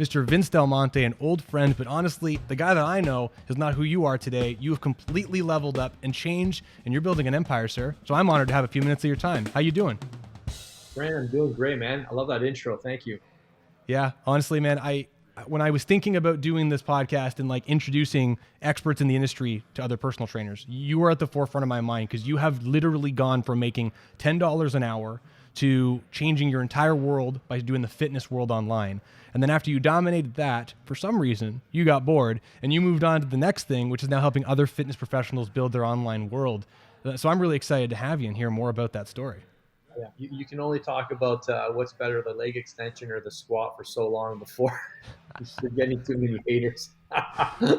Mr. Vince Del Monte, an old friend, but honestly, the guy that I know is not who you are today. You have completely leveled up and changed, and you're building an empire, sir. So I'm honored to have a few minutes of your time. How you doing? Brandon, I'm doing great, man. I love that intro. Thank you. Yeah, honestly, man, when I was thinking about doing this podcast and like introducing experts in the industry to other personal trainers, you were at the forefront of my mind because you have literally gone from making $10 an hour to changing your entire world by doing the fitness world online. And then after you dominated that, for some reason, you got bored and you moved on to the next thing, which is now helping other fitness professionals build their online world. So I'm really excited to have you and hear more about that story. Yeah, you can only talk about what's better, the leg extension or the squat, for so long before you're getting too many haters.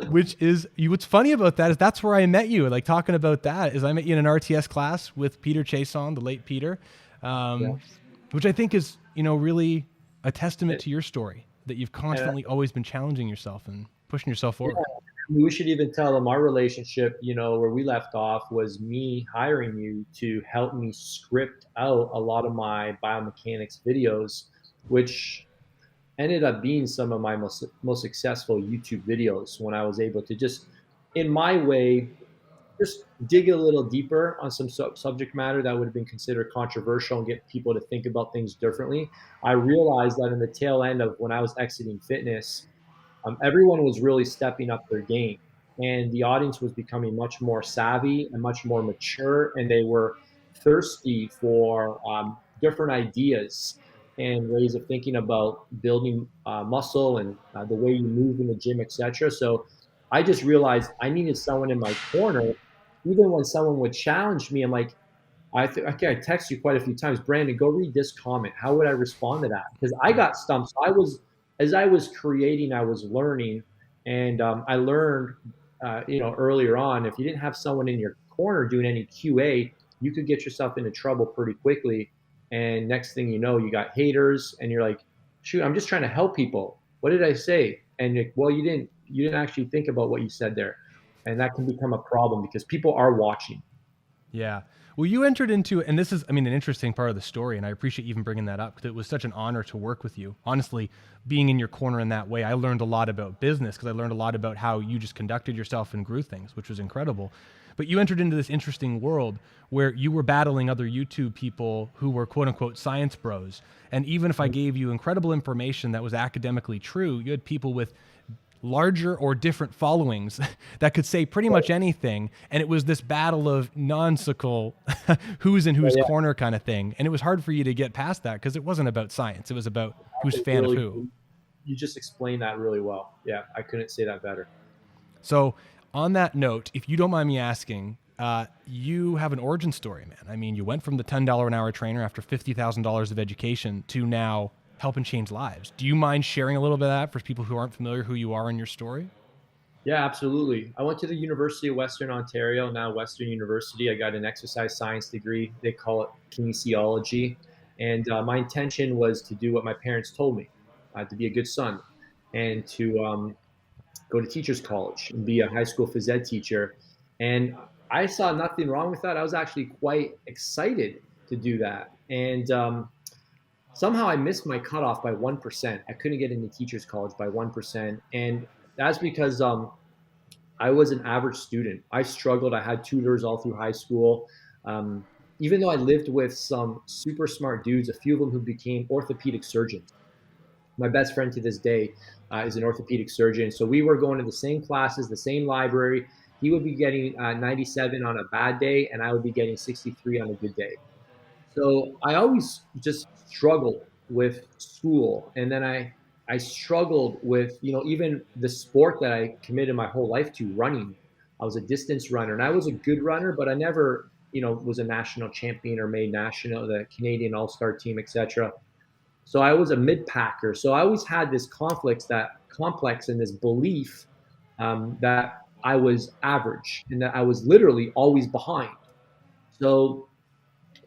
Which is what's funny about that is that's where I met you. Like talking about that is I met you in an RTS class with Peter Chason, the late Peter, Yeah. which I think is, really a testament And, to your story that you've and constantly always been challenging yourself and pushing yourself yeah, forward. we should even tell them our relationship, where we left off was me hiring you to help me script out a lot of my biomechanics videos, which ended up being some of my most successful YouTube videos when I was able to just, in my way, just dig a little deeper on some subject matter that would have been considered controversial and get people to think about things differently. I realized that in the tail end of when I was exiting fitness, everyone was really stepping up their game, and the audience was becoming much more savvy and much more mature, and they were thirsty for different ideas and ways of thinking about building muscle and the way you move in the gym, etc. So I just realized I needed someone in my corner. Even when someone would challenge me, I'm like, I text you quite a few times, Brandon, go read this comment. How would I respond to that? Because I got stumped. So as I was creating, I was learning, and I learned, earlier on, if you didn't have someone in your corner doing any QA, you could get yourself into trouble pretty quickly. And next thing you know, you got haters, and you're like, shoot, I'm just trying to help people. What did I say? And well, you didn't actually think about what you said there, and that can become a problem because people are watching. Yeah. Well, you entered into, and this is, an interesting part of the story, and I appreciate you even bringing that up because it was such an honor to work with you. Honestly, being in your corner in that way, I learned a lot about business because I learned a lot about how you just conducted yourself and grew things, which was incredible. But you entered into this interesting world where you were battling other YouTube people who were quote unquote science bros. And even if I gave you incredible information that was academically true, you had people with larger or different followings that could say pretty much anything. And it was this battle of nonsensical who's in whose Yeah, corner kind of thing. And it was hard for you to get past that because it wasn't about science. It was about who's yeah, fan of really, who. you just explained that really well. Yeah, I couldn't say that better. So on that note, if you don't mind me asking, you have an origin story, man. You went from the $10 an hour trainer after $50,000 of education to now helping change lives. Do you mind sharing a little bit of that for people who aren't familiar who you are in your story? Yeah, absolutely. I went to the University of Western Ontario, now Western University. I got an exercise science degree. They call it kinesiology. And my intention was to do what my parents told me, to be a good son and to go to teachers college and be a high school phys ed teacher. And I saw nothing wrong with that. I was actually quite excited to do that. And somehow I missed my cutoff by 1%. I couldn't get into teachers college by 1%. And that's because I was an average student. I struggled. I had tutors all through high school. Um, Even though I lived with some super smart dudes, a few of them who became orthopedic surgeons. My best friend to this day is an orthopedic surgeon. So we were going to the same classes, the same library. He would be getting 97 on a bad day, and I would be getting 63 on a good day. So I always just struggled with school, and then I struggled with even the sport that I committed my whole life to, running. I was a distance runner, and I was a good runner, but I never was a national champion or made national, the Canadian All Star team, etc. So I was a mid packer. So I always had this complex and this belief that I was average and that I was literally always behind. So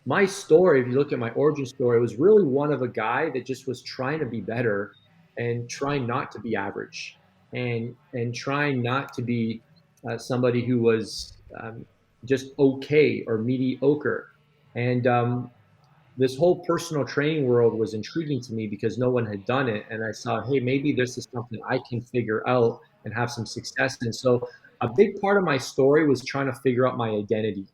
my story, if you look at my origin story, was really one of a guy that just was trying to be better and trying not to be average and trying not to be somebody who was just okay or mediocre. And this whole personal training world was intriguing to me because no one had done it. And I saw, hey, maybe this is something I can figure out and have some success in. So a big part of my story was trying to figure out my identity.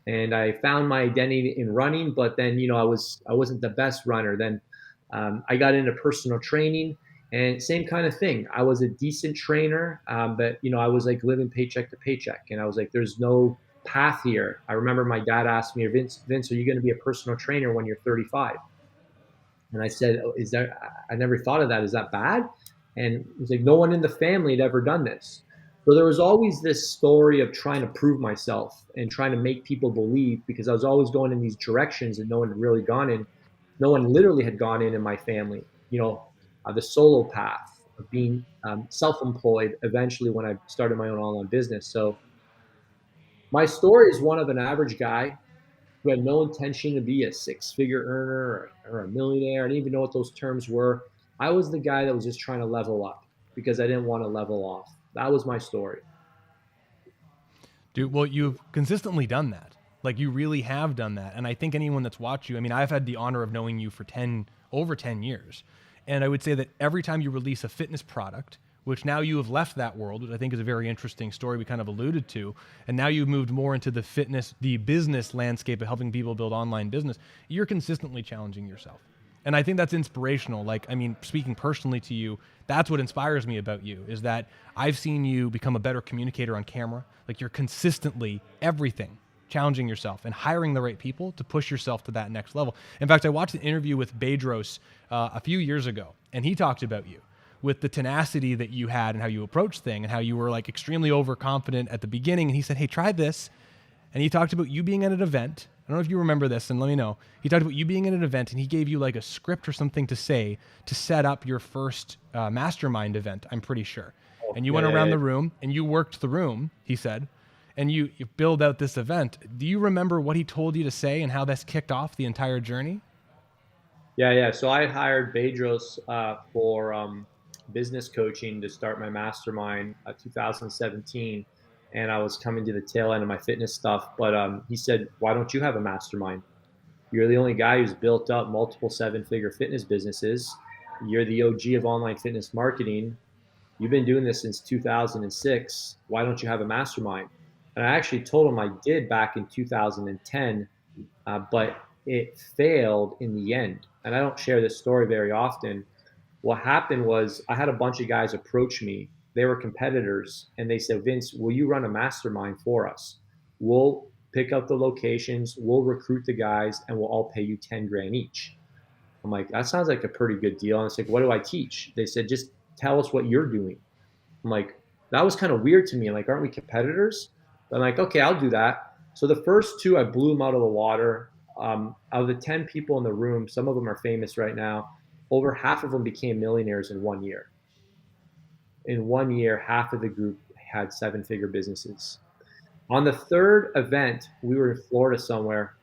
And I found my identity in running, but then, I wasn't the best runner. Then I got into personal training, and same kind of thing. I was a decent trainer, but I was like living paycheck to paycheck, and I was like, there's no path here. I remember my dad asked me, Vince, are you going to be a personal trainer when you're 35? And I said, oh, I never thought of that. Is that bad? And he's like, no one in the family had ever done this. So there was always this story of trying to prove myself and trying to make people believe, because I was always going in these directions that no one had really gone in. No one literally had gone in my family, the solo path of being self-employed eventually when I started my own online business. So my story is one of an average guy who had no intention to be a six-figure earner or a millionaire. I didn't even know what those terms were. I was the guy that was just trying to level up because I didn't want to level off. That was my story. Dude, well, you've consistently done that. Like, you really have done that. And I think anyone that's watched you, I mean, I've had the honor of knowing you for over 10 years. And I would say that every time you release a fitness product, which now you have left that world, which I think is a very interesting story we kind of alluded to, and now you've moved more into the business landscape of helping people build online business, you're consistently challenging yourself. And I think that's inspirational. Like, I mean, speaking personally to you, that's what inspires me about you, is that I've seen you become a better communicator on camera. Like, you're consistently everything challenging yourself and hiring the right people to push yourself to that next level. In fact, I watched an interview with Bedrock a few years ago, and he talked about you with the tenacity that you had and how you approached things and how you were like extremely overconfident at the beginning. And he said, hey, try this. And he talked about you being at an event. I don't know if you remember this, and let me know. He talked about you being at an event, and he gave you like a script or something to say to set up your first mastermind event, I'm pretty sure. And you went around the room, and you worked the room, he said, and you build out this event. Do you remember what he told you to say and how this kicked off the entire journey? Yeah. So I hired Bedrock for business coaching to start my mastermind 2017. And I was coming to the tail end of my fitness stuff. But he said, why don't you have a mastermind? You're the only guy who's built up multiple seven-figure fitness businesses. You're the OG of online fitness marketing. You've been doing this since 2006. Why don't you have a mastermind? And I actually told him I did back in 2010, but it failed in the end. And I don't share this story very often. What happened was I had a bunch of guys approach me. They were competitors, and they said, Vince, will you run a mastermind for us? We'll pick up the locations, we'll recruit the guys, and we'll all pay you 10 grand each. I'm like, that sounds like a pretty good deal. And I was like, what do I teach? They said, just tell us what you're doing. I'm like, that was kind of weird to me. I'm like, aren't we competitors? But I'm like, okay, I'll do that. So the first two, I blew them out of the water. Out of the 10 people in the room, some of them are famous right now. Over half of them became millionaires in 1 year. In 1 year, half of the group had seven-figure businesses. On the third event, we were in Florida somewhere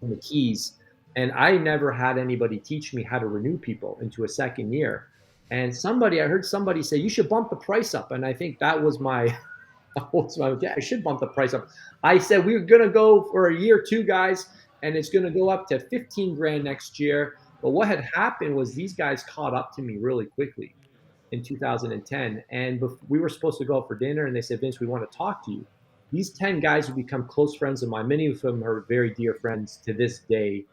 in the Keys, and I never had anybody teach me how to renew people into a second year. And I heard somebody say, you should bump the price up. And I think that was yeah, I should bump the price up. I said, we're going to go for a year two, guys, and it's going to go up to 15 grand next year. But what had happened was these guys caught up to me really quickly in 2010. And we were supposed to go out for dinner, and they said, Vince, we want to talk to you. These 10 guys who become close friends of mine, many of them are very dear friends to this day,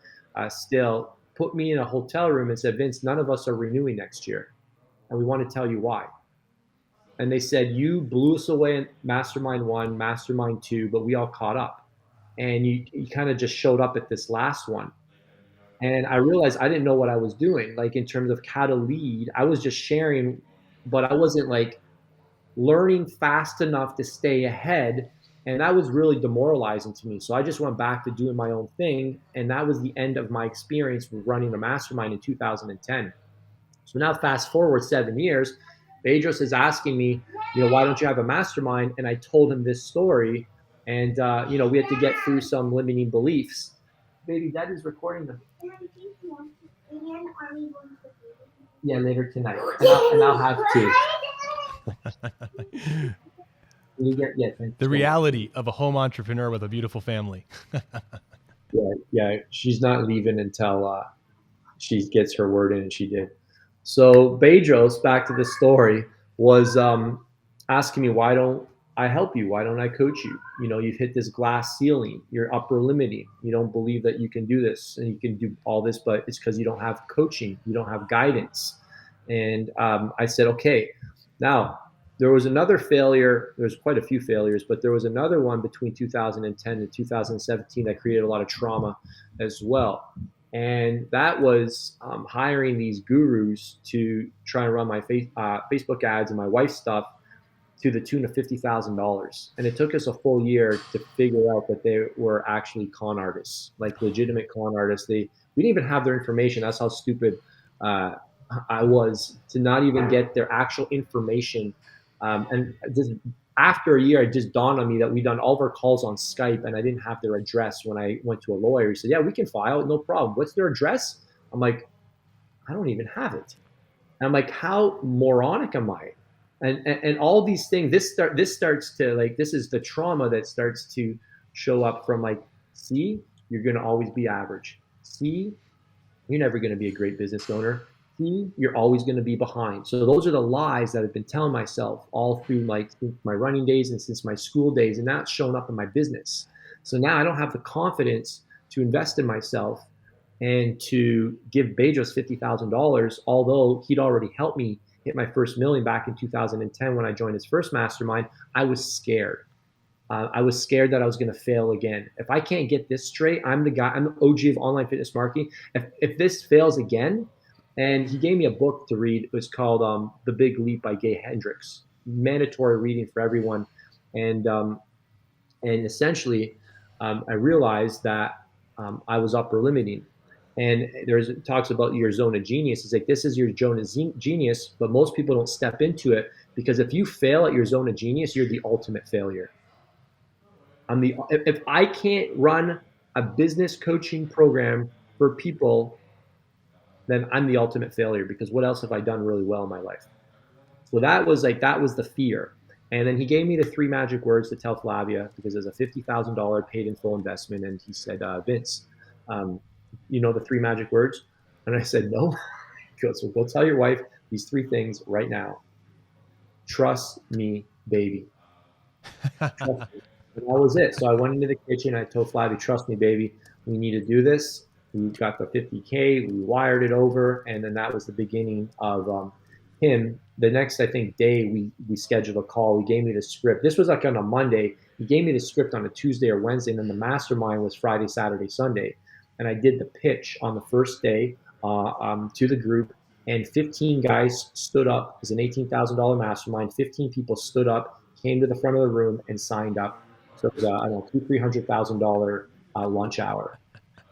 still put me in a hotel room and said, Vince, none of us are renewing next year. And we want to tell you why. And they said, you blew us away in Mastermind 1, Mastermind 2, but we all caught up. And you kind of just showed up at this last one. And I realized I didn't know what I was doing, like in terms of how to lead. I was just sharing, but I wasn't like learning fast enough to stay ahead. And that was really demoralizing to me. So I just went back to doing my own thing. And that was the end of my experience with running a mastermind in 2010. So now fast forward 7 years, Bedrock is asking me, why don't you have a mastermind? And I told him this story. And, we had to get through some limiting beliefs. Baby, Daddy's recording them. Yeah, later tonight. And I'll have to. The reality of a home entrepreneur with a beautiful family. Yeah, yeah, she's not leaving until she gets her word in, and she did. So Bedros, back to the story, was asking me, why don't I help you? Why don't I coach you? You know, you've hit this glass ceiling. You're upper limiting. You don't believe that you can do this and you can do all this, but it's because you don't have coaching. You don't have guidance. And I said, okay. Now, there was another failure. There's quite a few failures, but there was another one between 2010 and 2017 that created a lot of trauma as well. And that was hiring these gurus to try and run my Facebook ads and my wife's stuff to the tune of $50,000. And it took us a full year to figure out that they were actually con artists, like legitimate con artists. We didn't even have their information. That's how stupid uh, I was to not even get their actual information. And just after a year, it just dawned on me that we'd done all of our calls on Skype, and I didn't have their address. When I went to a lawyer, he said, "Yeah, we can file, no problem. What's their address?" I'm like, "I don't even have it." And I'm like, "How moronic am I?" And all these things. This starts to, like, this is the trauma that starts to show up from, like, see, you're going to always be average. See, you're never going to be a great business owner. See, you're always going to be behind. So those are the lies that I've been telling myself all through my running days and since my school days, and that's shown up in my business. So now I don't have the confidence to invest in myself and to give Bedros $50,000, although he'd already helped me hit my first million back in 2010 when I joined his first mastermind. I was scared. I was scared that I was going to fail again. If I can't get this straight, I'm the OG of online fitness marketing. If this fails again, and he gave me a book to read. It was called The Big Leap by Gay Hendricks. Mandatory reading for everyone. And essentially, I realized that I was upper limiting. And it talks about your zone of genius. It's like, this is your zone of genius, but most people don't step into it, because if you fail at your zone of genius, you're the ultimate failure. If I can't run a business coaching program for people, then I'm the ultimate failure, because what else have I done really well in my life? So that was the fear. And then he gave me the 3 magic words to tell Flavia, because there's a $50,000 paid in full investment. And he said, Vince, you know the 3 magic words? And I said, no. He goes, well, go tell your wife these 3 things right now. Trust me, baby. Trust me. And that was it. So I went into the kitchen. I told Flavia, trust me, baby, we need to do this. We got the 50K, we wired it over, and then that was the beginning of him. The next, I think, day, we scheduled a call. He gave me the script. This was like on a Monday. He gave me the script on a Tuesday or Wednesday, and then the mastermind was Friday, Saturday, Sunday. And I did the pitch on the first day to the group, and 15 guys stood up. It was an $18,000 mastermind. 15 people stood up, came to the front of the room, and signed up. So it was, I don't know, $300,000 lunch hour.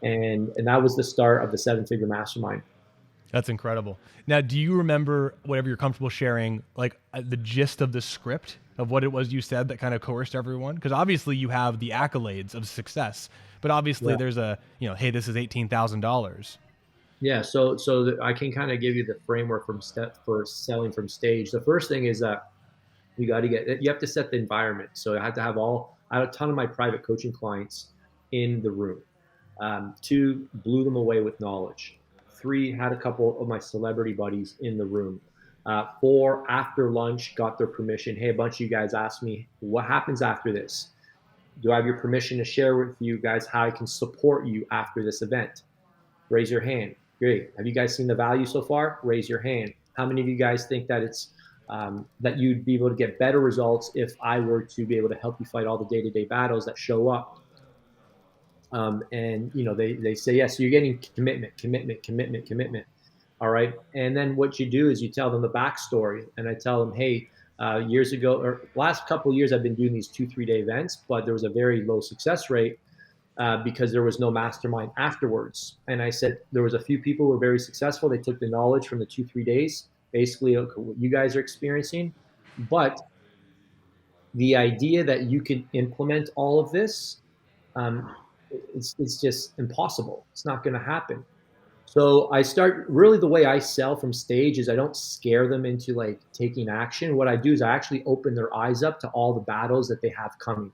And that was the start of the 7-figure mastermind. That's incredible. Now, do you remember, whatever you're comfortable sharing, like the gist of the script of what it was you said that kind of coerced everyone? Because obviously you have the accolades of success, but obviously there's a, hey, this is $18,000. Yeah. So I can kind of give you the framework for selling from stage. The first thing is that you have to set the environment. So I had a ton of my private coaching clients in the room. 2, blew them away with knowledge. 3, had a couple of my celebrity buddies in the room. 4, after lunch, got their permission. Hey, a bunch of you guys asked me, what happens after this? Do I have your permission to share with you guys how I can support you after this event? Raise your hand. Great. Have you guys seen the value so far? Raise your hand. How many of you guys think that that you'd be able to get better results if I were to be able to help you fight all the day-to-day battles that show up? And they say yes. So you're getting commitment. All right. And then what you do is you tell them the backstory, and I tell them, hey, years ago, or last couple of years, I've been doing these 2-3 day events, but there was a very low success rate because there was no mastermind afterwards. And I said there was a few people who were very successful. They took the knowledge from the 2-3 days, basically what you guys are experiencing, but the idea that you can implement all of this. It's just impossible. It's not going to happen. So I start, really the way I sell from stage is I don't scare them into like taking action. What I do is I actually open their eyes up to all the battles that they have coming.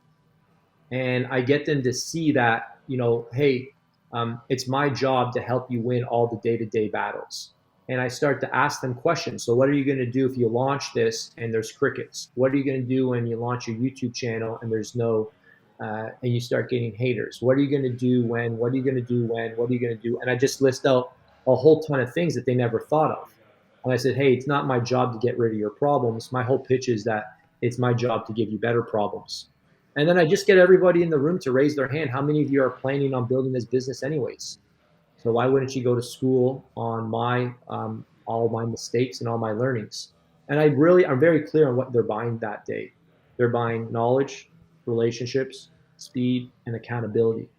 And I get them to see that, hey, It's my job to help you win all the day-to-day battles. And I start to ask them questions. So what are you going to do if you launch this and there's crickets? What are you going to do when you launch your YouTube channel and there's no, and you start getting haters? What are you going to do when? What are you going to do when? What are you going to do? And I just list out a whole ton of things that they never thought of. And I said, hey, it's not my job to get rid of your problems. My whole pitch is that it's my job to give you better problems. And then I just get everybody in the room to raise their hand. How many of you are planning on building this business anyways? So why wouldn't you go to school on my all my mistakes and all my learnings? And I'm very clear on what they're buying that day. They're buying knowledge, relationships, speed, and accountability.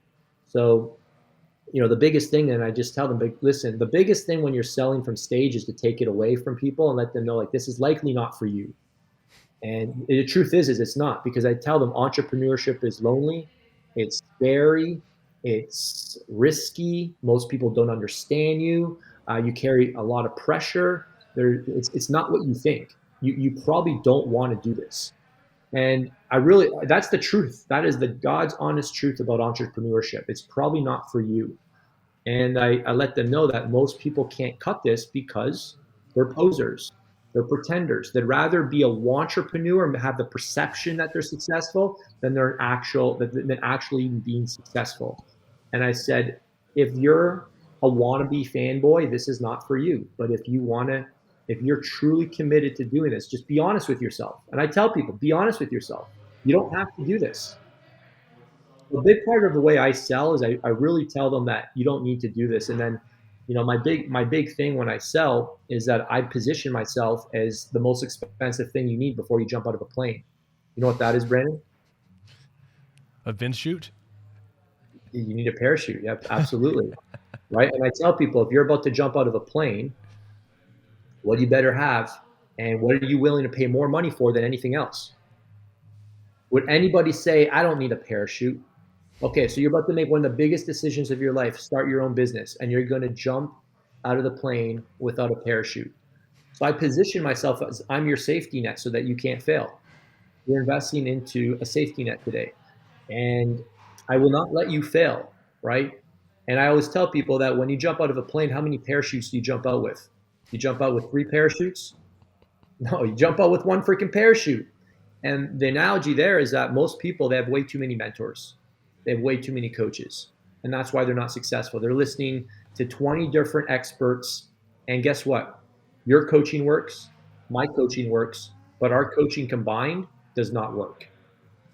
So, the biggest thing, and I just tell them, listen, the biggest thing when you're selling from stage is to take it away from people and let them know, like, this is likely not for you. And the truth is it's not, because I tell them entrepreneurship is lonely, it's scary, it's risky. Most people don't understand you. You carry a lot of pressure. It's not what you think. You probably don't want to do this. And that's the truth. That is the God's honest truth about entrepreneurship. It's probably not for you. And I let them know that most people can't cut this because they're posers. They're pretenders. They'd rather be a entrepreneur and have the perception that they're successful than than actually being successful. And I said, if you're a wannabe fanboy, this is not for you. But if you're truly committed to doing this, just be honest with yourself. And I tell people, be honest with yourself. You don't have to do this. A big part of the way I sell is I really tell them that you don't need to do this. And then, my big thing when I sell is that I position myself as the most expensive thing you need before you jump out of a plane. You know what that is, Brandon? A Vince chute? You need a parachute. Yeah, absolutely. Right. And I tell people, if you're about to jump out of a plane, what do you better have? And what are you willing to pay more money for than anything else? Would anybody say, I don't need a parachute? Okay, so you're about to make one of the biggest decisions of your life, start your own business, and you're going to jump out of the plane without a parachute. So I position myself as I'm your safety net so that you can't fail. You're investing into a safety net today, and I will not let you fail, right? And I always tell people that when you jump out of a plane, how many parachutes do you jump out with? You jump out with 3 parachutes? No, you jump out with 1 freaking parachute. And the analogy there is that most people, they have way too many mentors. They have way too many coaches. And that's why they're not successful. They're listening to 20 different experts. And guess what? Your coaching works, my coaching works, but our coaching combined does not work.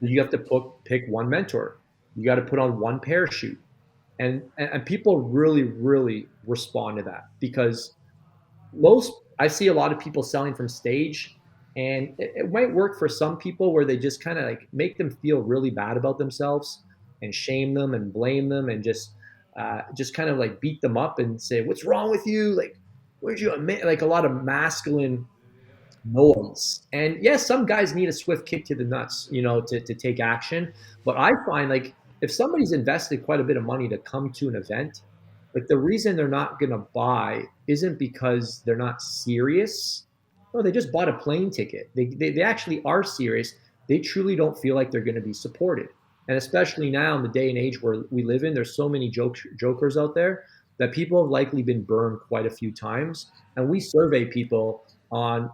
You have to pick one mentor. You got to put on 1 parachute. And people really, really respond to that, because I see a lot of people selling from stage, and it might work for some people where they just kind of like make them feel really bad about themselves and shame them and blame them and just kind of like beat them up and say, what's wrong with you? Like, where'd you admit? Like a lot of masculine noise. And yes, some guys need a swift kick to the nuts, to take action. But I find, like, if somebody's invested quite a bit of money to come to an event, like, the reason they're not going to buy isn't because they're not serious. No, they just bought a plane ticket. They actually are serious. They truly don't feel like they're going to be supported. And especially now in the day and age where we live in, there's so many jokers out there that people have likely been burned quite a few times. And we survey people on,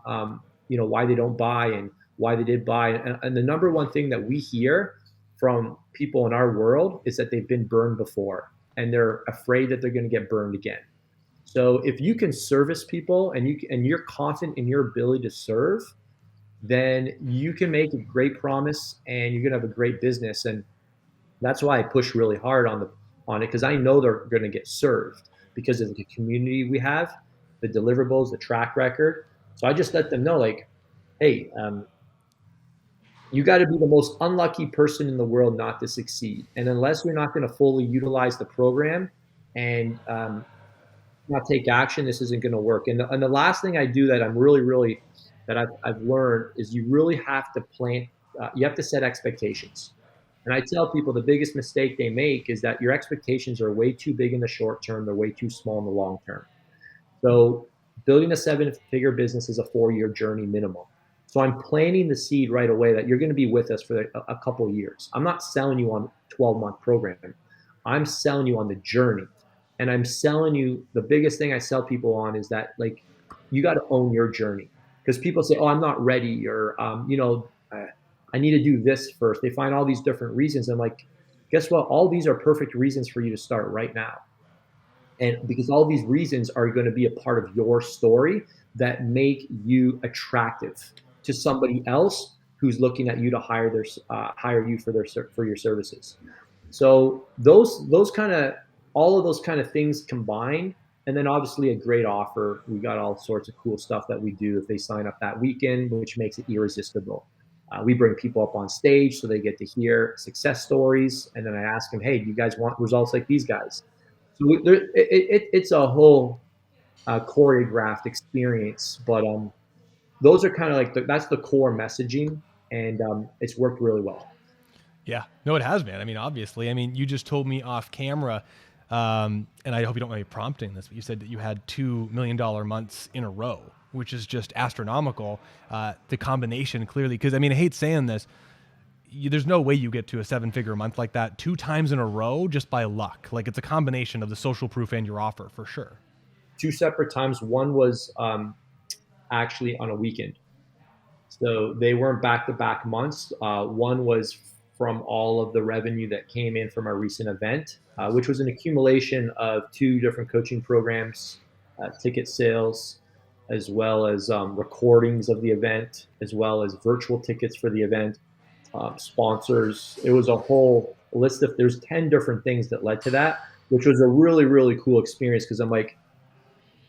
why they don't buy and why they did buy. And the number one thing that we hear from people in our world is that they've been burned before and they're afraid that they're going to get burned again. So if you can service people and you're confident in your ability to serve, then you can make a great promise and you're going to have a great business. And that's why I push really hard on it, because I know they're going to get served because of the community we have, the deliverables, the track record. So I just let them know, like, hey, you got to be the most unlucky person in the world not to succeed. And unless you're not going to fully utilize the program and not take action, this isn't going to work. And the last thing I do that I'm really that I've learned is you really have to you have to set expectations. And I tell people the biggest mistake they make is that your expectations are way too big in the short term. They're way too small in the long term. So building a 7-figure business is a 4-year journey minimum. So I'm planting the seed right away that you're going to be with us for a couple of years. I'm not selling you on a 12-month program. I'm selling you on the journey. And I'm selling you, the biggest thing I sell people on is that, like, you got to own your journey. Because people say, oh, I'm not ready, or, I need to do this first. They find all these different reasons. I'm like, guess what? All these are perfect reasons for you to start right now. And because all these reasons are going to be a part of your story that make you attractive to somebody else who's looking at you to hire you for your services. So those kind of, all of those kind of things combined, and then obviously a great offer. We got all sorts of cool stuff that we do if they sign up that weekend, which makes it irresistible. We bring people up on stage so they get to hear success stories, and then I ask them, "Hey, do you guys want results like these guys?" So it's a whole choreographed experience, but those are kind of like that's the core messaging, and it's worked really well. Yeah, no, it has, man. I mean, obviously, I mean, you just told me off camera, and I hope you don't mind me prompting this, but you said that you had $2 million months in a row, which is just astronomical. The combination clearly, because I mean, I hate saying this, there's no way you get to a 7-figure month like that 2 times in a row just by luck. Like, it's a combination of the social proof and your offer for sure. 2 separate times. One was actually on a weekend, so they weren't back-to-back months. One was from all of the revenue that came in from our recent event, which was an accumulation of 2 different coaching programs, ticket sales, as well as recordings of the event, as well as virtual tickets for the event, sponsors. It was a whole list of, there's 10 different things that led to that, which was a really, really cool experience, because I'm like,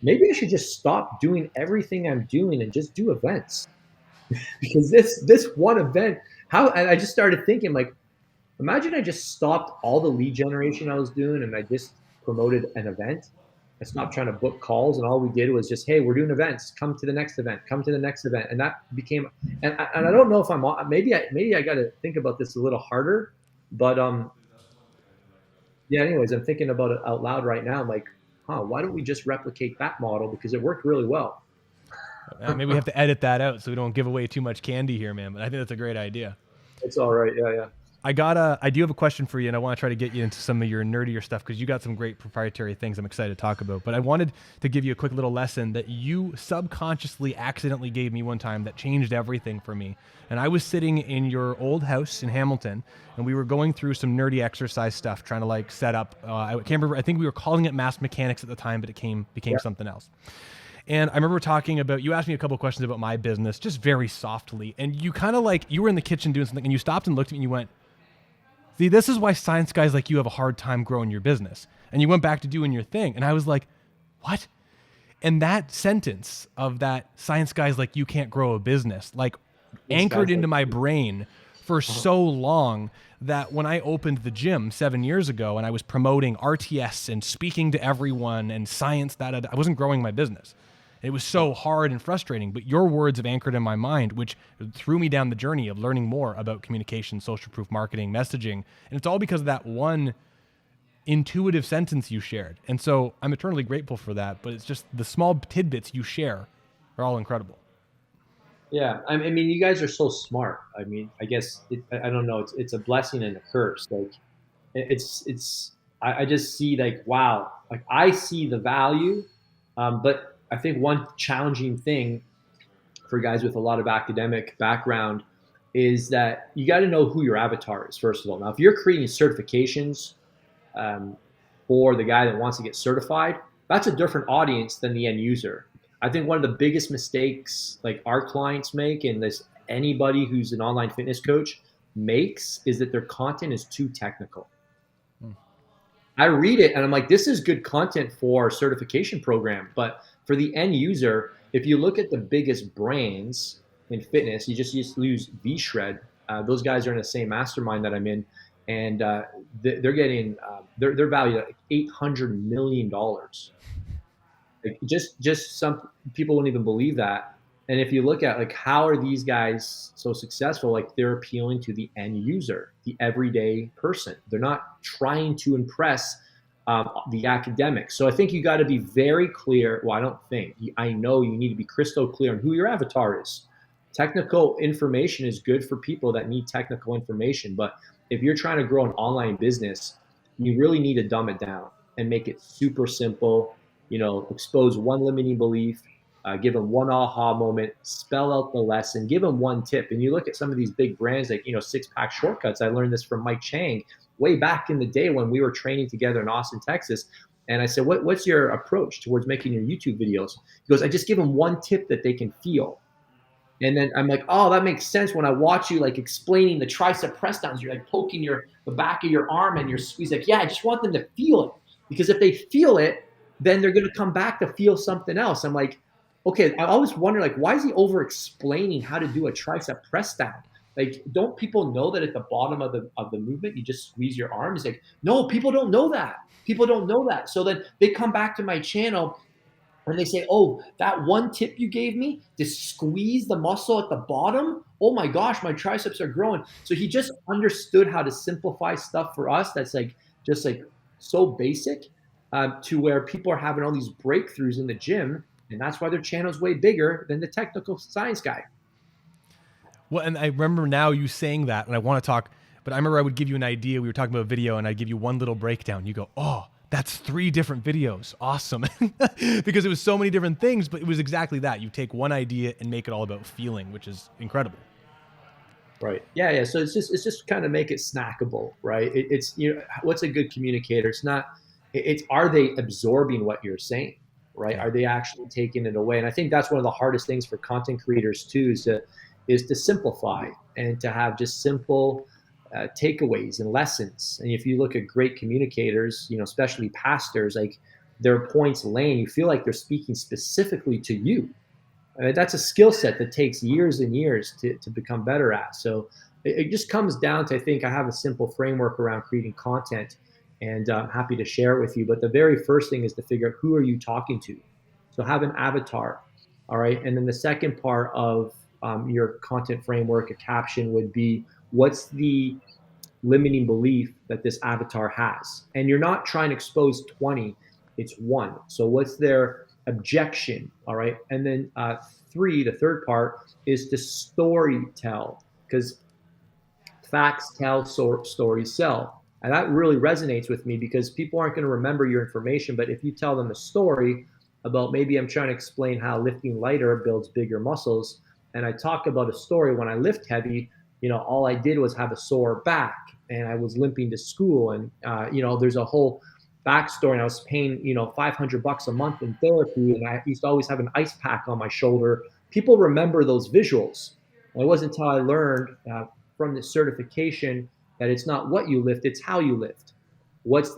maybe I should just stop doing everything I'm doing and just do events. Because this one event, and I just started thinking, like, imagine I just stopped all the lead generation I was doing and I just promoted an event. I stopped trying to book calls, and all we did was just, hey, we're doing events. Come to the next event. Come to the next event. And that became, and I don't know if maybe I got to think about this a little harder, but yeah. Anyways, I'm thinking about it out loud right now. I'm like, why don't we just replicate that model, because it worked really well. Maybe we have to edit that out so we don't give away too much candy here, man. But I think that's a great idea. It's all right. Yeah. I do have a question for you, and I want to try to get you into some of your nerdier stuff, because you got some great proprietary things I'm excited to talk about. But I wanted to give you a quick little lesson that you subconsciously accidentally gave me one time that changed everything for me. And I was sitting in your old house in Hamilton, and we were going through some nerdy exercise stuff, trying to like set up. I can't remember. I think we were calling it mass mechanics at the time, but it became something else. And I remember talking about, you asked me a couple of questions about my business, just very softly. And you kind of like, you were in the kitchen doing something, and you stopped and looked at me and you went, see, this is why science guys like you have a hard time growing your business. And you went back to doing your thing. And I was like, what? And that sentence of that science guys like you can't grow a business, like anchored into my brain for so long that when I opened the gym 7 years ago and I was promoting RTS and speaking to everyone and science, I wasn't growing my business. It was so hard and frustrating, but your words have anchored in my mind, which threw me down the journey of learning more about communication, social proof marketing, messaging. And it's all because of that one intuitive sentence you shared. And so I'm eternally grateful for that, but it's just the small tidbits you share are all incredible. Yeah. I mean, you guys are so smart. I mean, I guess, I don't know. It's a blessing and a curse. Like, I just see, like, wow, like I see the value. But I think one challenging thing for guys with a lot of academic background is that you got to know who your avatar is, first of all. Now, if you're creating certifications for the guy that wants to get certified, that's a different audience than the end user. I think one of the biggest mistakes like our clients make, and this anybody who's an online fitness coach makes, is that their content is too technical. I read it and I'm like, this is good content for a certification program. But for the end user, if you look at the biggest brands in fitness, you just use V-Shred. Those guys are in the same mastermind that I'm in. And they're getting, they're valued at $800 million. Like just some people wouldn't even believe that. And if you look at like, how are these guys so successful? Like, they're appealing to the end user, the everyday person. They're not trying to impress the academics. So I think you got to be very clear. Well, I know you need to be crystal clear on who your avatar is. Technical information is good for people that need technical information. But if you're trying to grow an online business, you really need to dumb it down and make it super simple. Expose one limiting belief, give them one aha moment, spell out the lesson, give them one tip. And you look at some of these big brands like, Six Pack Shortcuts. I learned this from Mike Chang way back in the day when we were training together in Austin, Texas. And I said, what's your approach towards making your YouTube videos? He goes, I just give them one tip that they can feel. And then I'm like, oh, that makes sense. When I watch you like explaining the tricep press downs, you're like poking the back of your arm and you're squeeze. Like, yeah, I just want them to feel it, because if they feel it, then they're going to come back to feel something else. I'm like, okay. I always wonder, like, why is he over explaining how to do a tricep press down? Like, don't people know that at the bottom of the movement, you just squeeze your arm? He's like, no, people don't know that. People don't know that. So then they come back to my channel and they say, oh, that one tip you gave me to squeeze the muscle at the bottom, oh my gosh, my triceps are growing. So he just understood how to simplify stuff for us that's like just like so basic, to where people are having all these breakthroughs in the gym. And that's why their channel's way bigger than the technical science guy. Well, and I remember now you saying that, and I want to talk, but I remember I would give you an idea. We were talking about video, and I'd give you one little breakdown. You go, oh, that's 3 different videos. Awesome. Because it was so many different things, but it was exactly that. You take one idea and make it all about feeling, which is incredible. Right. Yeah. Yeah. So it's just kind of make it snackable, right? It's, what's a good communicator? It's not, it's, are they absorbing what you're saying? Right. Yeah. Are they actually taking it away? And I think that's one of the hardest things for content creators too, is to simplify and to have just simple takeaways and lessons. And if you look at great communicators, especially pastors, like their points lane, you feel like they're speaking specifically to you. I mean, that's a skill set that takes years and years to become better at. So it just comes down to, I think I have a simple framework around creating content, and I'm happy to share it with you. But the very first thing is to figure out, who are you talking to? So have an avatar. All right. And then the second part of your content framework, a caption, would be, what's the limiting belief that this avatar has? And you're not trying to expose 20, it's one. So what's their objection? All right. And then 3, the third part, is to story tell, because facts tell, stories sell. And that really resonates with me, because people aren't going to remember your information. But if you tell them a story about, maybe I'm trying to explain how lifting lighter builds bigger muscles, and I talk about a story when I lift heavy, all I did was have a sore back and I was limping to school. And, there's a whole backstory. And I was paying, $500 a month in therapy. And I used to always have an ice pack on my shoulder. People remember those visuals. And it wasn't until I learned from the certification that it's not what you lift, it's how you lift.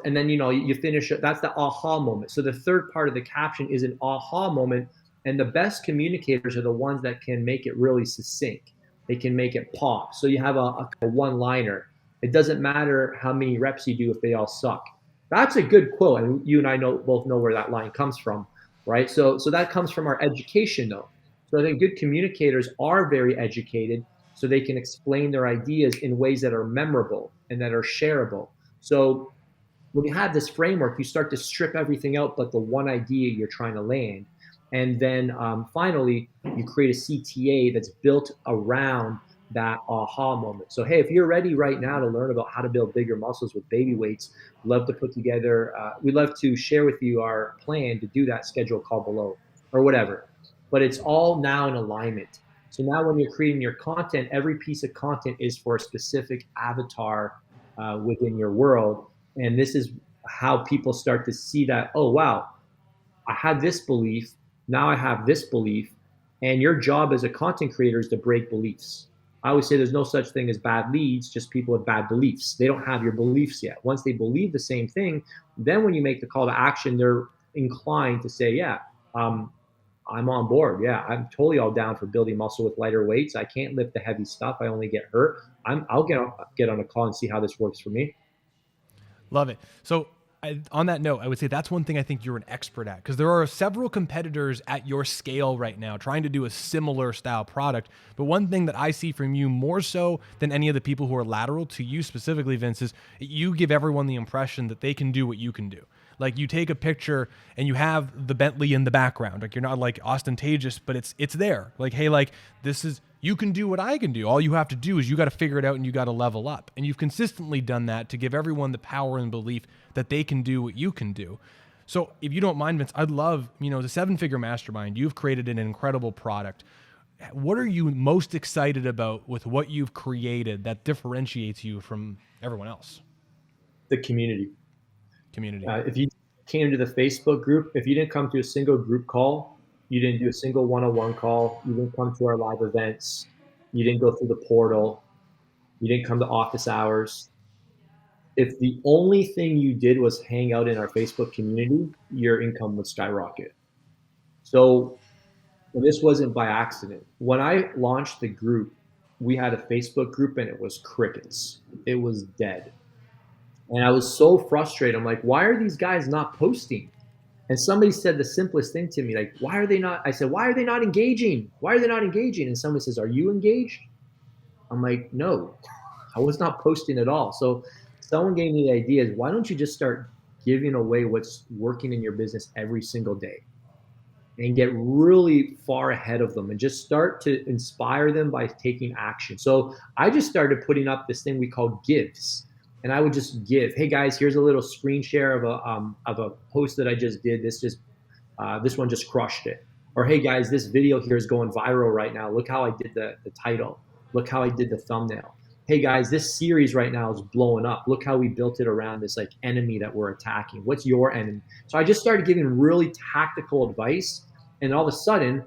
And then, you finish it. That's the aha moment. So the third part of the caption is an aha moment. And the best communicators are the ones that can make it really succinct. They can make it pop. So you have a one-liner. It doesn't matter how many reps you do if they all suck. That's a good quote. And you and I both know where that line comes from, right? So that comes from our education, though. So I think good communicators are very educated, so they can explain their ideas in ways that are memorable and that are shareable. So when you have this framework, you start to strip everything out but the one idea you're trying to land. And then finally, you create a CTA that's built around that aha moment. So, hey, if you're ready right now to learn about how to build bigger muscles with baby weights, we'd love to share with you our plan to do that. Schedule call below or whatever. But it's all now in alignment. So now when you're creating your content, every piece of content is for a specific avatar within your world. And this is how people start to see that, oh, wow, I had this belief. Now I have this belief. And your job as a content creator is to break beliefs. I always say there's no such thing as bad leads, just people with bad beliefs. They don't have your beliefs yet. Once they believe the same thing, then when you make the call to action, they're inclined to say, yeah, I'm on board. Yeah, I'm totally all down for building muscle with lighter weights. I can't lift the heavy stuff. I only get hurt. I'll get on a call and see how this works for me. Love it. So on that note, I would say that's one thing I think you're an expert at, because there are several competitors at your scale right now trying to do a similar style product. But one thing that I see from you more so than any of the people who are lateral to you specifically, Vince, is you give everyone the impression that they can do what you can do. Like, you take a picture and you have the Bentley in the background. Like, you're not like ostentatious, but it's there. Like, hey, like, this is, You can do what I can do. All you have to do is you got to figure it out and you got to level up. And you've consistently done that to give everyone the power and belief that they can do what you can do. So if you don't mind, Vince, I'd love, the 7-figure mastermind, you've created an incredible product. What are you most excited about with what you've created that differentiates you from everyone else? The community. Community. If you came to the Facebook group, if you didn't come to a single group call, you didn't do a single one-on-one call, you didn't come to our live events, you didn't go through the portal, you didn't come to office hours. If the only thing you did was hang out in our Facebook community, your income would skyrocket. So this wasn't by accident. When I launched the group, we had a Facebook group and it was crickets. It was dead. And I was so frustrated. I'm like, why are these guys not posting? And somebody said the simplest thing to me, like, why are they not? I said, why are they not engaging? Why are they not engaging? And somebody says, are you engaged? I'm like, no, I was not posting at all. So someone gave me the idea, why don't you just start giving away what's working in your business every single day and get really far ahead of them and just start to inspire them by taking action. So I just started putting up this thing we call gives. And I would just give, hey guys, here's a little screen share of a post that I just did. This one just crushed it. Or hey guys, this video here is going viral right now. Look how I did the title. Look how I did the thumbnail. Hey guys, this series right now is blowing up. Look how we built it around this like enemy that we're attacking. What's your enemy? So I just started giving really tactical advice, and all of a sudden,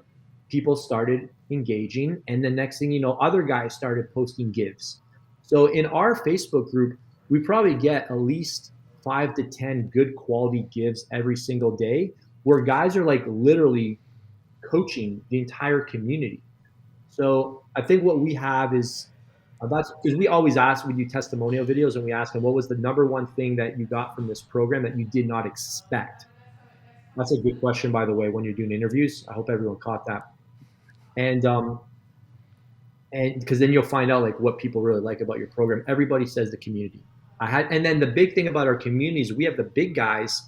people started engaging. And the next thing you know, other guys started posting gives. So in our Facebook group, we probably get at least 5 to 10 good quality gives every single day, where guys are like literally coaching the entire community. So I think what we have is that's because we always ask, we do testimonial videos and we ask them, what was the number one thing that you got from this program that you did not expect? That's a good question, by the way, when you're doing interviews. I hope everyone caught that. And because then you'll find out like what people really like about your program. Everybody says the community. And then the big thing about our community is we have the big guys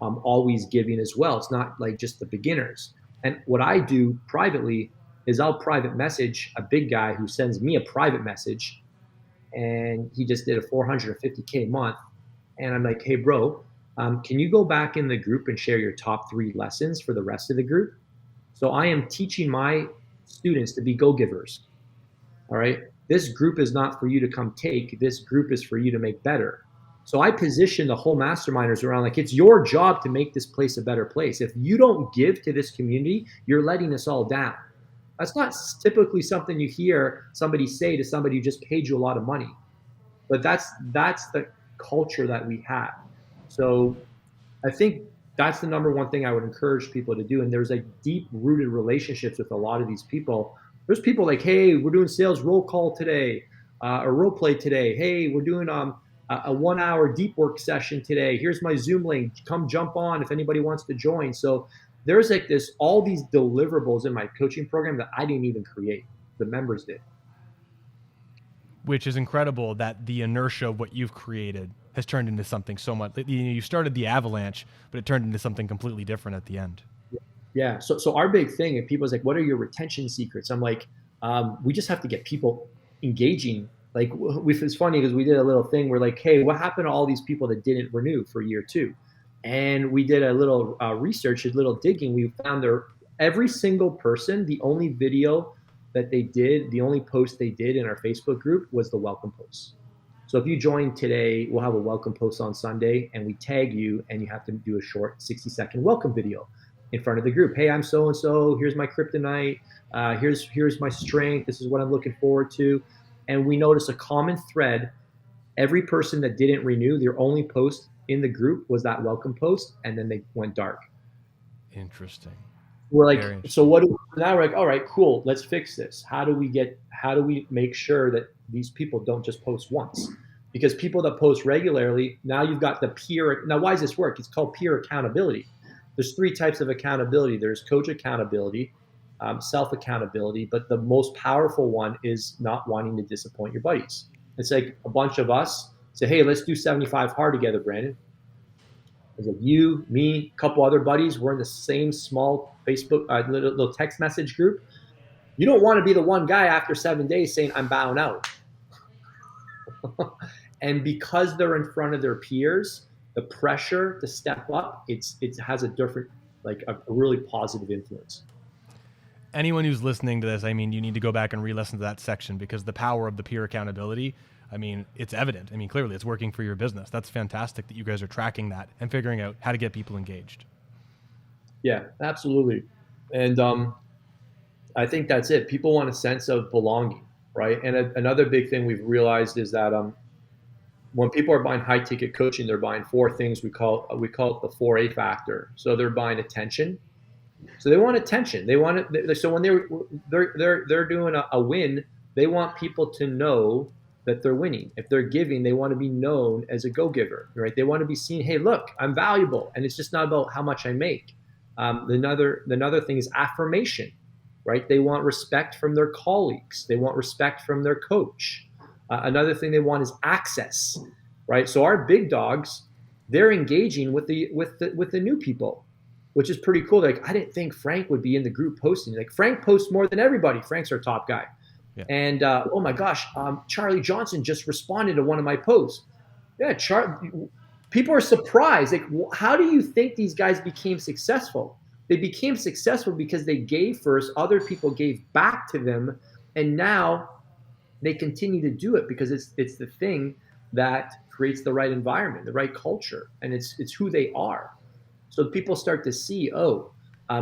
always giving as well. It's not like just the beginners. And what I do privately is I'll private message a big guy who sends me a private message, and he just did a 450K a month. And I'm like, hey, bro, can you go back in the group and share your top 3 lessons for the rest of the group? So I am teaching my students to be go-givers. All right. This group is not for you to come take. This group is for you to make better. So I position the whole masterminders around like it's your job to make this place a better place. If you don't give to this community, you're letting us all down. That's not typically something you hear somebody say to somebody who just paid you a lot of money. But that's the culture that we have. So I think that's the number one thing I would encourage people to do. And there's like deep-rooted relationships with a lot of these people. There's people like, hey, we're doing sales roll call today, or role play today. Hey, we're doing a 1-hour deep work session today. Here's my Zoom link. Come jump on if anybody wants to join. So there's like all these deliverables in my coaching program that I didn't even create. The members did. Which is incredible that the inertia of what you've created has turned into something so much. You started the avalanche, but it turned into something completely different at the end. Yeah. So our big thing, and people's like, what are your retention secrets? I'm like, we just have to get people engaging. Like, it's funny because we did a little thing where like, hey, what happened to all these people that didn't renew for year 2? And we did a little research, a little digging. We found every single person, the only video that they did, the only post they did in our Facebook group was the welcome post. So if you join today, we'll have a welcome post on Sunday, and we tag you, and you have to do a short 60-second welcome video in front of the group. Hey, I'm so-and-so. Here's my kryptonite. Here's my strength. This is what I'm looking forward to. And we notice a common thread. Every person that didn't renew, their only post in the group was that welcome post, and then they went dark. Interesting. We're like, so what do we, now we're like, all right, cool, let's fix this. How do we make sure that these people don't just post once? Because people that post regularly, now you've got the peer. Now, why does this work? It's called peer accountability. There's 3 types of accountability. There's coach accountability, self-accountability, but the most powerful one is not wanting to disappoint your buddies. It's like a bunch of us say, hey, let's do 75 hard together, Brandon. It's like you, me, a couple other buddies. We're in the same small Facebook little text message group. You don't want to be the one guy after 7 days saying, I'm bowing out. And because they're in front of their peers, the pressure to step up, it has a different, like a really positive influence. Anyone who's listening to this, I mean, you need to go back and re-listen to that section, because the power of the peer accountability, I mean, it's evident. I mean, clearly it's working for your business. That's fantastic that you guys are tracking that and figuring out how to get people engaged. Yeah, absolutely. And I think that's it. People want a sense of belonging, right? And another big thing we've realized is that when people are buying high ticket coaching, they're buying four things. We call it the 4A factor. So they're buying attention. So they want attention. They want it. So when they're doing a win, they want people to know that they're winning. If they're giving, they want to be known as a go-giver, right? They want to be seen. Hey, look, I'm valuable, and it's just not about how much I make. Another thing is affirmation, right? They want respect from their colleagues. They want respect from their coach. Another thing they want is access, right? So our big dogs, they're engaging with the new people, which is pretty cool. Like, I didn't think Frank would be in the group posting. Like, Frank posts more than everybody. Frank's our top guy. Yeah. And oh my gosh, Charlie Johnson just responded to one of my posts. Yeah, people are surprised. Like, how do you think these guys became successful? They became successful because they gave first, other people gave back to them, and now they continue to do it because it's the thing that creates the right environment, the right culture, and it's who they are. So people start to see,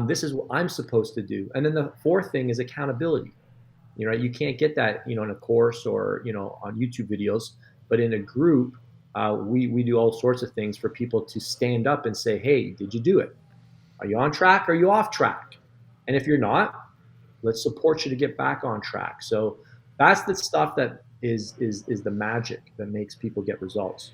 this is what I'm supposed to do. And then the fourth thing is accountability. You know, you can't get that, in a course or, on YouTube videos, but in a group, we do all sorts of things for people to stand up and say, hey, did you do it? Are you on track? Or are you off track? And if you're not, let's support you to get back on track. So that's the stuff that is the magic that makes people get results.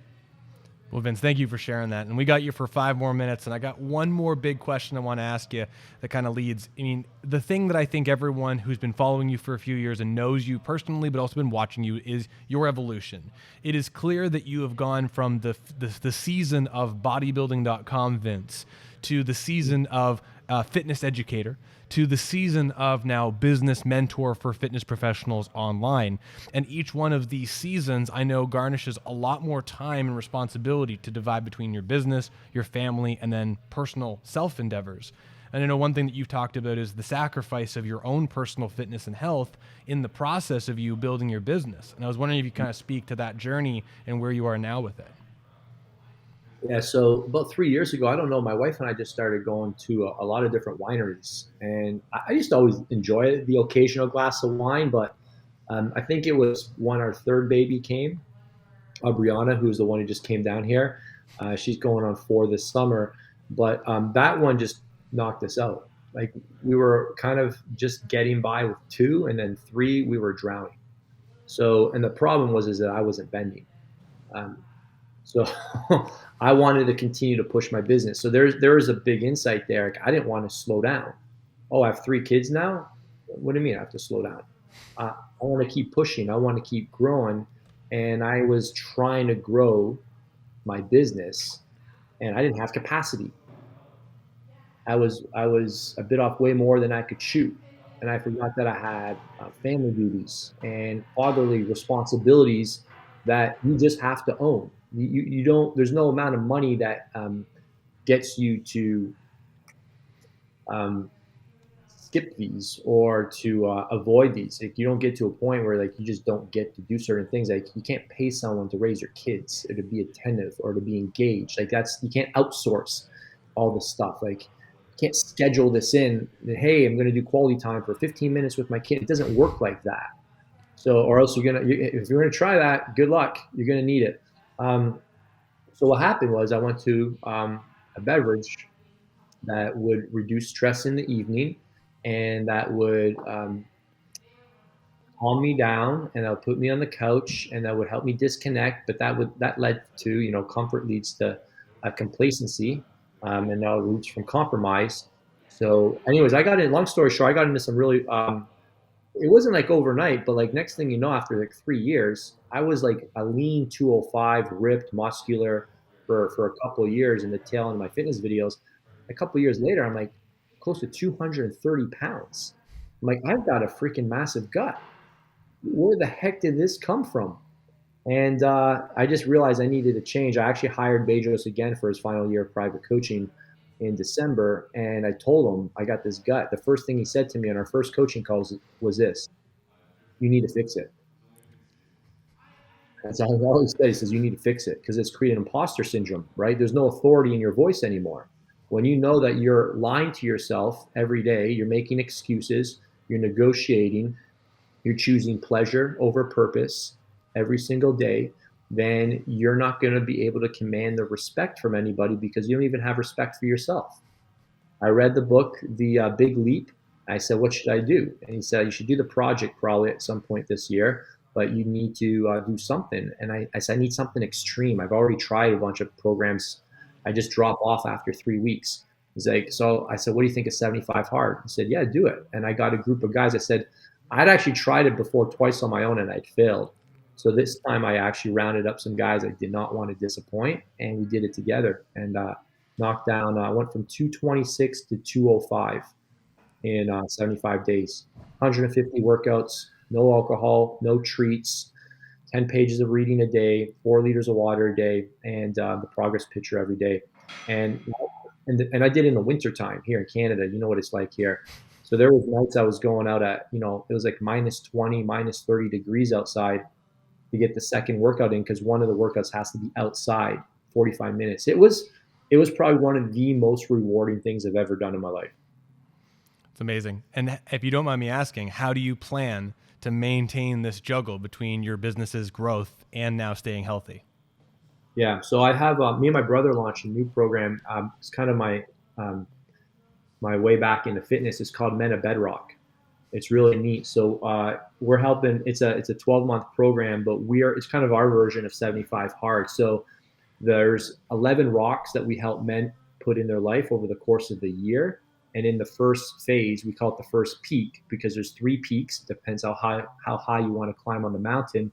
Well, Vince, thank you for sharing that. And we got you for 5 more minutes. And I got one more big question I want to ask you that kind of leads. I mean, the thing that I think everyone who's been following you for a few years and knows you personally, but also been watching you, is your evolution. It is clear that you have gone from the season of bodybuilding.com Vince to the season of fitness educator, to the season of now business mentor for fitness professionals online. And each one of these seasons, I know, garnishes a lot more time and responsibility to divide between your business, your family, and then personal self endeavors. And I know one thing that you've talked about is the sacrifice of your own personal fitness and health in the process of you building your business. And I was wondering if you kind of speak to that journey and where you are now with it. Yeah, so about 3 years ago, I don't know, my wife and I just started going to a lot of different wineries. And I used to always enjoy the occasional glass of wine, but I think it was when our third baby came, Brianna, who's the one who just came down here. She's going on 4 this summer. But that one just knocked us out. Like, we were kind of just getting by with 2, and then 3, we were drowning. So, and the problem is that I wasn't bending. So I wanted to continue to push my business. So there was a big insight there. Like, I didn't want to slow down. Oh, I have 3 kids now? What do you mean I have to slow down? I want to keep pushing. I want to keep growing. And I was trying to grow my business, and I didn't have capacity. I was a bit off way more than I could shoot. And I forgot that I had family duties and fatherly responsibilities that you just have to own. You don't. There's no amount of money that gets you to skip these or to avoid these. Like, you don't get to a point where, like, you just don't get to do certain things. Like, you can't pay someone to raise your kids or to be attentive or to be engaged. Like, you can't outsource all this stuff. Like, you can't schedule this in. Hey, I'm going to do quality time for 15 minutes with my kid. It doesn't work like that. So, or else if you're gonna try that, good luck. You're gonna need it. So what happened was I went to a beverage that would reduce stress in the evening, and that would calm me down, and that would put me on the couch, and that would help me disconnect. But that led to, comfort leads to complacency, and now it leads from compromise. So, anyways, long story short, I got into some really it wasn't like overnight, but like next thing you know, after like 3 years, I was like a lean 205, ripped, muscular for a couple of years in the tail end of my fitness videos. A couple of years later, I'm like close to 230 pounds. I'm like, I've got a freaking massive gut. Where the heck did this come from? And I just realized I needed a change. I actually hired Bedrock again for his final year of private coaching in December. And I told him I got this gut. The first thing he said to me on our first coaching calls was this: you need to fix it. That's all he always says. He says, you need to fix it because it's creating imposter syndrome, right? There's no authority in your voice anymore. When you know that you're lying to yourself every day, you're making excuses, you're negotiating, you're choosing pleasure over purpose every single day, then you're not going to be able to command the respect from anybody because you don't even have respect for yourself. I read the book, The Big Leap. I said, what should I do? And he said, you should do the project probably at some point this year, but you need to do something. And I said, I need something extreme. I've already tried a bunch of programs. I just drop off after 3 weeks. He's like, so I said, what do you think of 75 hard? He said, yeah, do it. And I got a group of guys. I said, I'd actually tried it before twice on my own and I'd failed. So this time I actually rounded up some guys I did not want to disappoint, and we did it together and knocked down. I went from 226 to 205 in 75 days. 150 workouts, no alcohol, no treats, 10 pages of reading a day, 4 liters of water a day, and the progress picture every day. And I did it in the wintertime here in Canada. You know what it's like here. So there was nights I was going out at, it was like minus 20, minus 30 degrees outside to get the second workout in because one of the workouts has to be outside 45 minutes. It was probably one of the most rewarding things I've ever done in my life. It's amazing. And if you don't mind me asking, how do you plan to maintain this juggle between your business's growth and now staying healthy? Yeah. So I have me and my brother launched a new program. It's kind of my way back into fitness. It's called Men of Bedrock. It's really neat. So we're helping. It's a 12-month program, but it's kind of our version of 75 hard. So there's 11 rocks that we help men put in their life over the course of the year. And in the first phase, we call it the first peak because there's 3 peaks. It depends how high you want to climb on the mountain.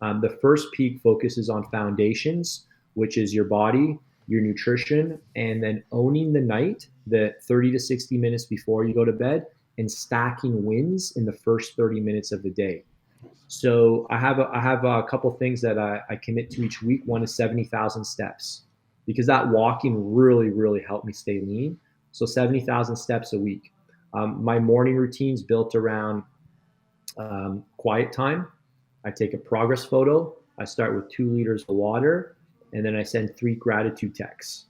The first peak focuses on foundations, which is your body, your nutrition, and then owning the night, the 30 to 60 minutes before you go to bed, and stacking wins in the first 30 minutes of the day. So I have a couple things that I commit to each week. One is 70,000 steps because that walking really, really helped me stay lean. So 70,000 steps a week. My morning routine's built around quiet time. I take a progress photo. I start with 2 liters of water, and then I send 3 gratitude texts.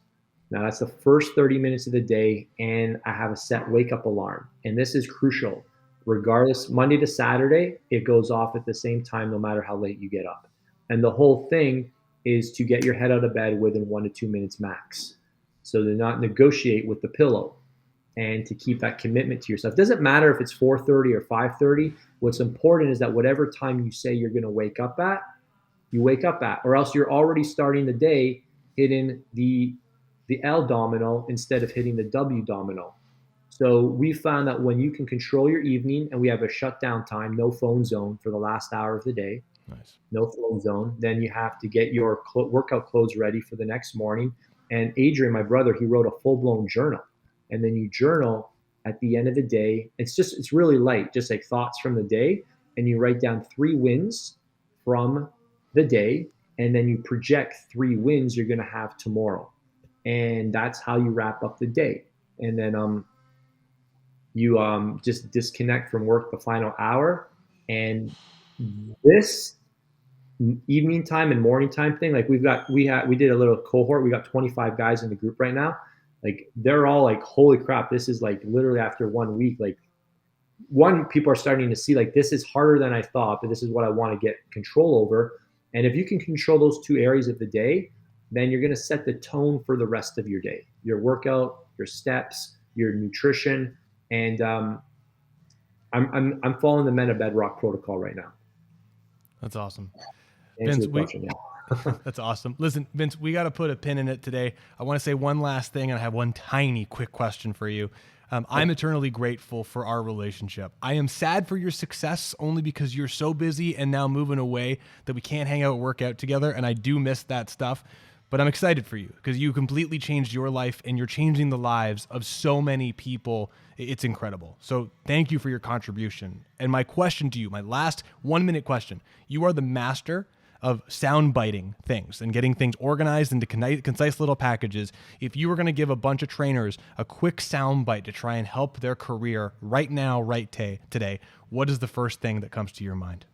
Now that's the first 30 minutes of the day, and I have a set wake up alarm. And this is crucial. Regardless, Monday to Saturday, it goes off at the same time, no matter how late you get up. And the whole thing is to get your head out of bed within 1 to 2 minutes max. So to not negotiate with the pillow and to keep that commitment to yourself. It doesn't matter if it's 4:30 or 5:30. What's important is that whatever time you say you're going to wake up at, you wake up at, or else you're already starting the day hitting the L domino instead of hitting the W domino. So we found that when you can control your evening, and we have a shutdown time, no phone zone for the last hour of the day, Nice. No phone zone, then you have to get your workout clothes ready for the next morning. And Adrian, my brother, he wrote a full-blown journal. And then you journal at the end of the day. It's really light, just like thoughts from the day. And you write down 3 wins from the day. And then you project 3 wins you're going to have tomorrow. And that's how you wrap up the day. And then you just disconnect from work the final hour. And this evening time and morning time thing, like we did a little cohort. We got 25 guys in the group right now. Like they're all like, holy crap, this is like literally after 1 week, like people are starting to see like this is harder than I thought, but this is what I want to get control over. And if you can control those 2 areas of the day, then you're going to set the tone for the rest of your day, your workout, your steps, your nutrition. And I'm following the Men of Bedrock protocol right now. That's awesome. Vince, that's awesome. Listen, Vince, we got to put a pin in it today. I want to say one last thing, and I have one tiny quick question for you. I'm eternally grateful for our relationship. I am sad for your success only because you're so busy and now moving away that we can't hang out and work out together, and I do miss that stuff. but I'm excited for you because you completely changed your life and you're changing the lives of so many people. It's incredible. So thank you for your contribution. And my question to you, my last 1 minute question, you are the master of sound biting things and getting things organized into concise little packages. If you were going to give a bunch of trainers a quick sound bite to try and help their career right now, right today, what is the first thing that comes to your mind?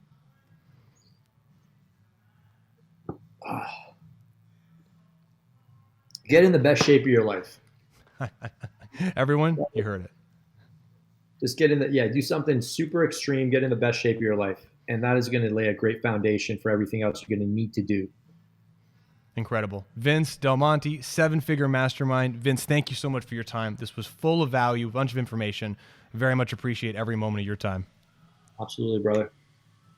Get in the best shape of your life. Everyone, you heard it. Just get in do something super extreme, get in the best shape of your life. And that is going to lay a great foundation for everything else you're going to need to do. Incredible. Vince Del Monte, 7-figure mastermind. Vince, thank you so much for your time. This was full of value, a bunch of information. Very much appreciate every moment of your time. Absolutely, brother.